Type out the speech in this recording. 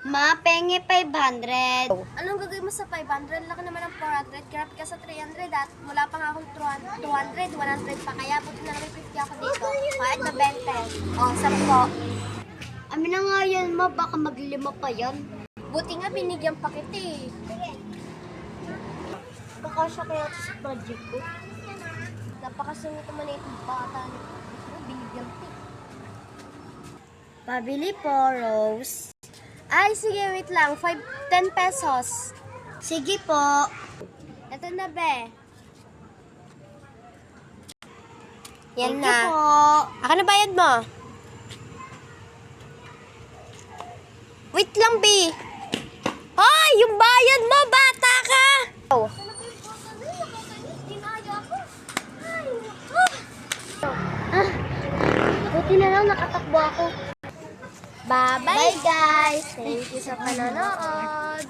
Ma, pengi 500. Anong gagawin mo sa 500? Laki naman ng 400. Grabe ka sa 300 at wala pa nga akong 200, 100 pa. Kaya buti na naman 50 ako dito. Kahit na 20. O, 10. Amin na nga yan, ma. Baka maglima pa yan. Buti nga binigyan pa kita eh. Kakasya kaya ito sa project ko. Napakasungit naman na itong bata. Binigyan pa eh. Pabili po, Rose. Ay, sige, wait lang. 10 pesos. Sige po. Ito na, be. Yan Thank na. you po. Ako na bayad mo. Wait lang, be. Hoy, yung bayad mo, bata ka! Oh. Buti na lang nakatakbo ako. Bye-bye, Bye, guys. Thank you sa panonood.